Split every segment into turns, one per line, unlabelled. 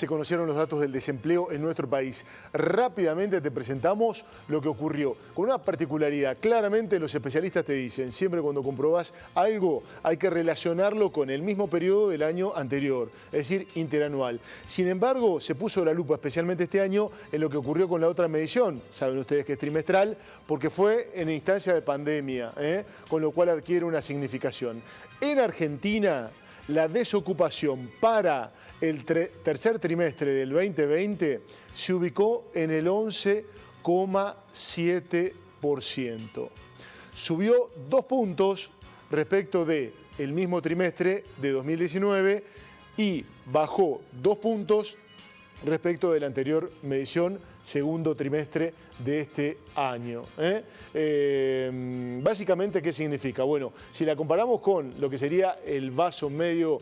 se conocieron los datos del desempleo en nuestro país. Rápidamente te presentamos lo que ocurrió, con una particularidad. Claramente los especialistas te dicen, siempre cuando comprobás algo hay que relacionarlo con el mismo periodo del año anterior, es decir, interanual. Sin embargo, se puso la lupa, especialmente este año, en lo que ocurrió con la otra medición. Saben ustedes que es trimestral, porque fue en instancia de pandemia, con lo cual adquiere una significación. En Argentina, la desocupación para el tercer trimestre del 2020 se ubicó en el 11,7%. Subió 2 puntos respecto del mismo trimestre de 2019 y bajó 2 puntos respecto de la anterior medición, segundo trimestre de este año. Básicamente, ¿qué significa? Bueno, si la comparamos con lo que sería el vaso medio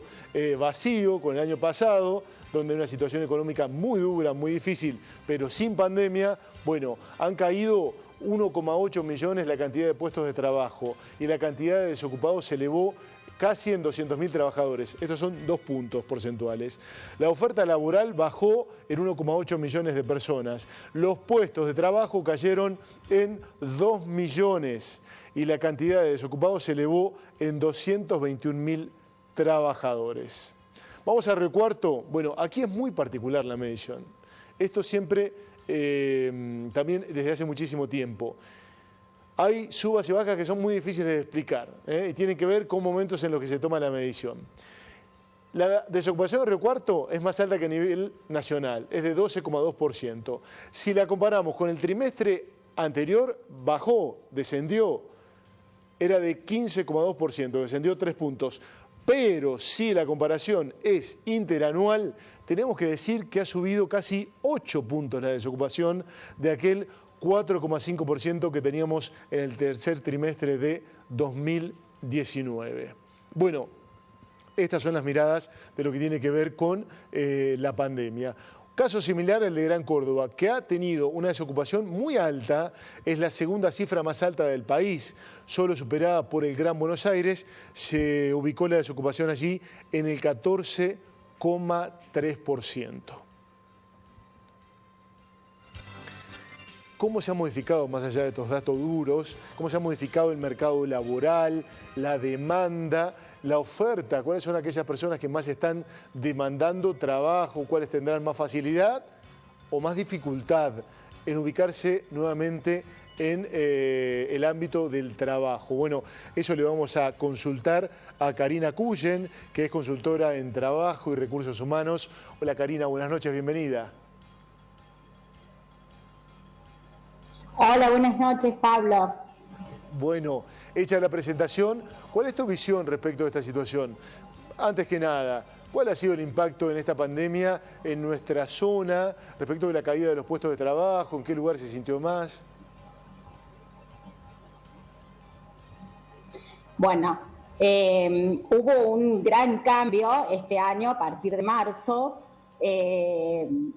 vacío, con el año pasado, donde una situación económica muy dura, muy difícil, pero sin pandemia, bueno, han caído 1,8 millones la cantidad de puestos de trabajo y la cantidad de desocupados se elevó casi en 200.000 trabajadores. Estos son 2 puntos porcentuales. La oferta laboral bajó en 1,8 millones de personas. Los puestos de trabajo cayeron en 2 millones y la cantidad de desocupados se elevó en 221.000 trabajadores. Vamos a recuarto. Bueno, aquí es muy particular la medición. Esto siempre, también desde hace muchísimo tiempo. Hay subas y bajas que son muy difíciles de explicar y tienen que ver con momentos en los que se toma la medición. La desocupación de Río Cuarto es más alta que a nivel nacional, es de 12,2%. Si la comparamos con el trimestre anterior, bajó, descendió, era de 15,2%, descendió 3 puntos. Pero si la comparación es interanual, tenemos que decir que ha subido casi 8 puntos la desocupación de aquel 4,5% que teníamos en el tercer trimestre de 2019. Bueno, estas son las miradas de lo que tiene que ver con la pandemia. Caso similar al de Gran Córdoba, que ha tenido una desocupación muy alta, es la segunda cifra más alta del país, solo superada por el Gran Buenos Aires. Se ubicó la desocupación allí en el 14,3%. ¿Cómo se ha modificado, más allá de estos datos duros, cómo se ha modificado el mercado laboral, la demanda, la oferta? ¿Cuáles son aquellas personas que más están demandando trabajo? ¿Cuáles tendrán más facilidad o más dificultad en ubicarse nuevamente en el ámbito del trabajo? Bueno, eso le vamos a consultar a Karina Cullen, que es consultora en trabajo y recursos humanos. Hola Karina, buenas noches, bienvenida.
Hola, buenas noches, Pablo.
Bueno, hecha la presentación, ¿cuál es tu visión respecto a esta situación? Antes que nada, ¿cuál ha sido el impacto en esta pandemia en nuestra zona respecto de la caída de los puestos de trabajo? ¿En qué lugar se sintió más?
Bueno, hubo un gran cambio este año a partir de marzo en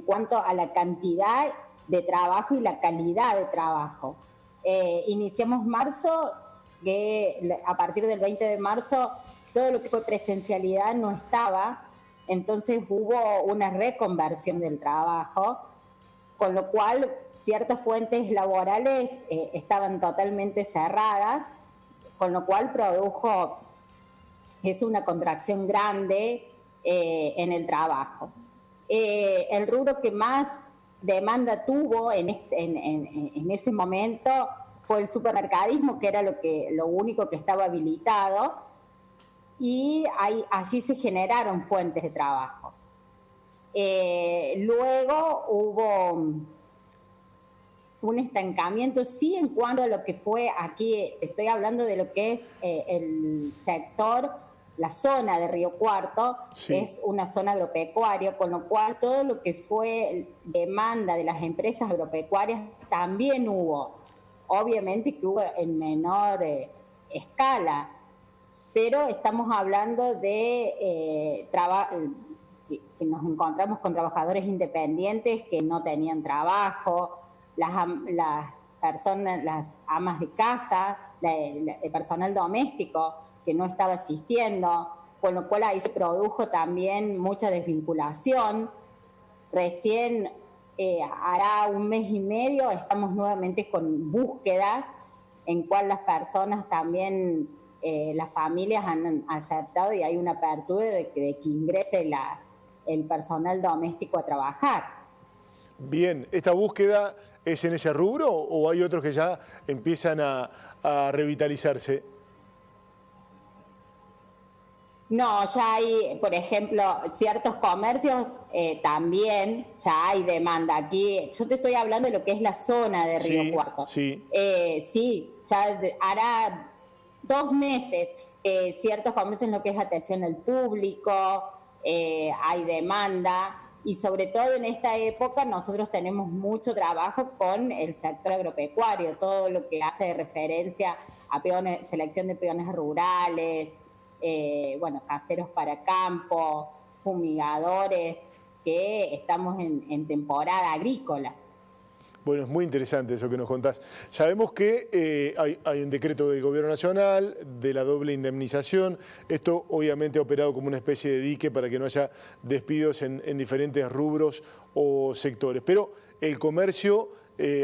cuanto a la cantidad de trabajo y la calidad de trabajo. Iniciamos marzo, que a partir del 20 de marzo todo lo que fue presencialidad no estaba, entonces hubo una reconversión del trabajo, con lo cual ciertas fuentes laborales estaban totalmente cerradas, con lo cual produjo una contracción grande en el trabajo. El rubro que más demanda tuvo en ese momento fue el supermercadismo, que era lo único que estaba habilitado, y allí se generaron fuentes de trabajo. Luego hubo un estancamiento, sí, en cuanto a lo que fue aquí, estoy hablando de lo que es el sector. La zona de Río Cuarto sí, es una zona agropecuaria, con lo cual todo lo que fue demanda de las empresas agropecuarias también hubo. Obviamente que hubo en menor escala, pero estamos hablando de que nos encontramos con trabajadores independientes que no tenían trabajo, las personas, las amas de casa, el personal doméstico que no estaba asistiendo, con lo cual ahí se produjo también mucha desvinculación. Recién hará un mes y medio estamos nuevamente con búsquedas en cual las personas también, las familias han aceptado y hay una apertura de que ingrese el personal doméstico a trabajar.
Bien, ¿esta búsqueda es en ese rubro o hay otros que ya empiezan a revitalizarse?
No, ya hay, por ejemplo, ciertos comercios también, ya hay demanda. Aquí, yo te estoy hablando de lo que es la zona de Río Cuarto.
Sí.
Sí, ya hará 2 meses, ciertos comercios en lo que es atención al público, hay demanda. Y sobre todo en esta época nosotros tenemos mucho trabajo con el sector agropecuario, todo lo que hace referencia a peones, selección de peones rurales, caseros para campo, fumigadores, que estamos en temporada agrícola.
Bueno, es muy interesante eso que nos contás. Sabemos que hay un decreto del Gobierno Nacional de la doble indemnización. Esto obviamente ha operado como una especie de dique para que no haya despidos en diferentes rubros o sectores. Pero el comercio,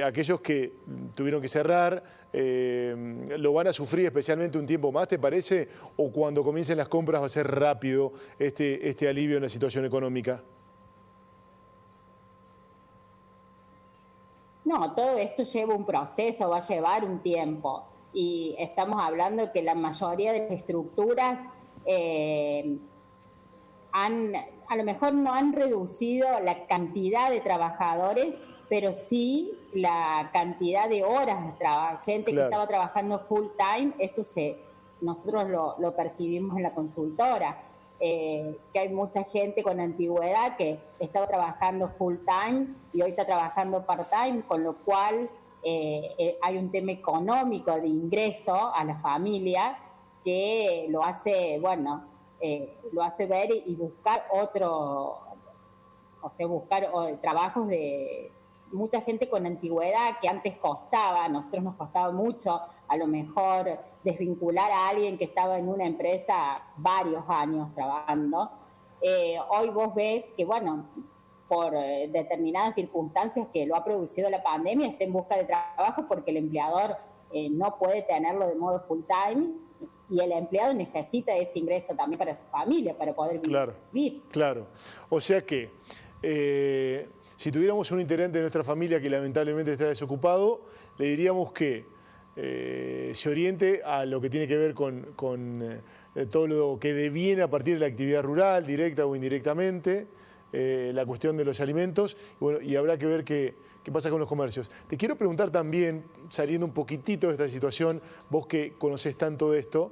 aquellos que tuvieron que cerrar, ¿lo van a sufrir especialmente un tiempo más, te parece? ¿O cuando comiencen las compras va a ser rápido este alivio en la situación económica?
No, todo esto lleva un proceso, va a llevar un tiempo. Y estamos hablando que la mayoría de las estructuras a lo mejor no han reducido la cantidad de trabajadores, pero sí la cantidad de horas de trabajo. Gente que estaba trabajando full time, eso nosotros lo percibimos en la consultora. Que hay mucha gente con antigüedad que estaba trabajando full time y hoy está trabajando part time, con lo cual hay un tema económico de ingreso a la familia que lo hace, lo hace ver y buscar buscar trabajos de mucha gente con antigüedad que antes costaba, a nosotros nos costaba mucho, a lo mejor desvincular a alguien que estaba en una empresa varios años trabajando. Hoy vos ves que, por determinadas circunstancias que lo ha producido la pandemia, está en busca de trabajo porque el empleador no puede tenerlo de modo full time y el empleado necesita ese ingreso también para su familia, para poder vivir.
Claro. O sea que si tuviéramos un integrante de nuestra familia que lamentablemente está desocupado, le diríamos que se oriente a lo que tiene que ver con todo lo que deviene a partir de la actividad rural, directa o indirectamente, la cuestión de los alimentos, y habrá que ver qué pasa con los comercios. Te quiero preguntar también, saliendo un poquitito de esta situación, vos que conocés tanto de esto,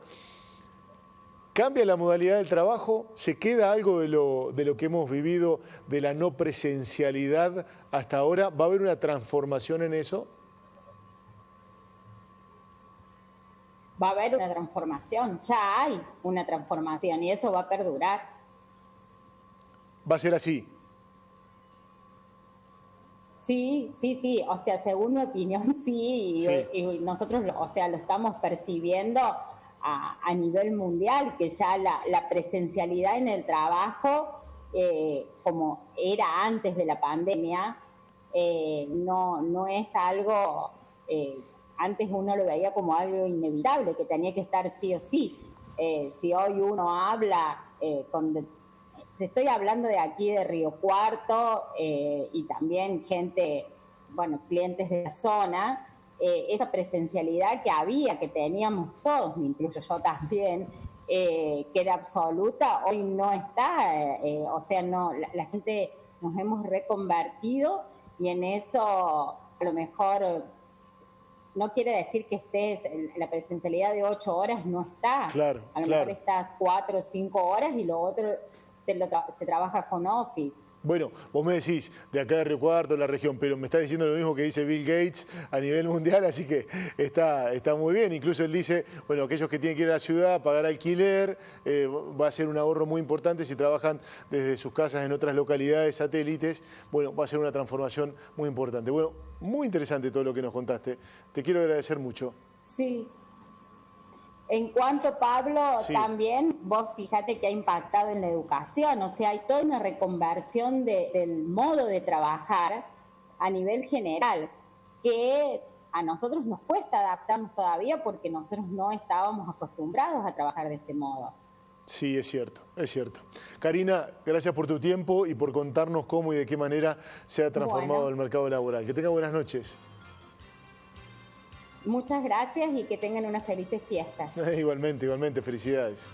¿cambia la modalidad del trabajo? ¿Se queda algo de lo que hemos vivido, de la no presencialidad hasta ahora? ¿Va a haber una transformación en eso?
Va a haber una transformación, ya hay una transformación y eso va a perdurar.
¿Va a ser así?
Sí, o sea, según mi opinión, sí. Y nosotros, lo estamos percibiendo a nivel mundial, que ya la presencialidad en el trabajo, como era antes de la pandemia, no es algo, antes uno lo veía como algo inevitable, que tenía que estar sí o sí. Si hoy uno habla estoy hablando de aquí de Río Cuarto y también clientes de la zona, esa presencialidad que había, que teníamos todos, me incluyo yo también, que era absoluta, hoy no está, la gente nos hemos reconvertido y en eso a lo mejor no quiere decir que estés, la presencialidad de 8 horas no está, a lo mejor estás 4 o 5 horas y lo otro se trabaja con office.
Bueno, vos me decís de acá de Río Cuarto, la región, pero me está diciendo lo mismo que dice Bill Gates a nivel mundial, así que está muy bien. Incluso él dice, aquellos que tienen que ir a la ciudad, pagar alquiler, va a ser un ahorro muy importante si trabajan desde sus casas en otras localidades, satélites. Va a ser una transformación muy importante. Muy interesante todo lo que nos contaste. Te quiero agradecer mucho.
Sí. En cuanto, Pablo,
Sí.
también vos fíjate que ha impactado en la educación, o sea, hay toda una reconversión del modo de trabajar a nivel general, que a nosotros nos cuesta adaptarnos todavía porque nosotros no estábamos acostumbrados a trabajar de ese modo.
Sí, es cierto, es cierto. Karina, gracias por tu tiempo y por contarnos cómo y de qué manera se ha transformado el mercado laboral. Que tenga buenas noches.
Muchas gracias y que tengan unas felices fiestas.
Igualmente, igualmente, felicidades.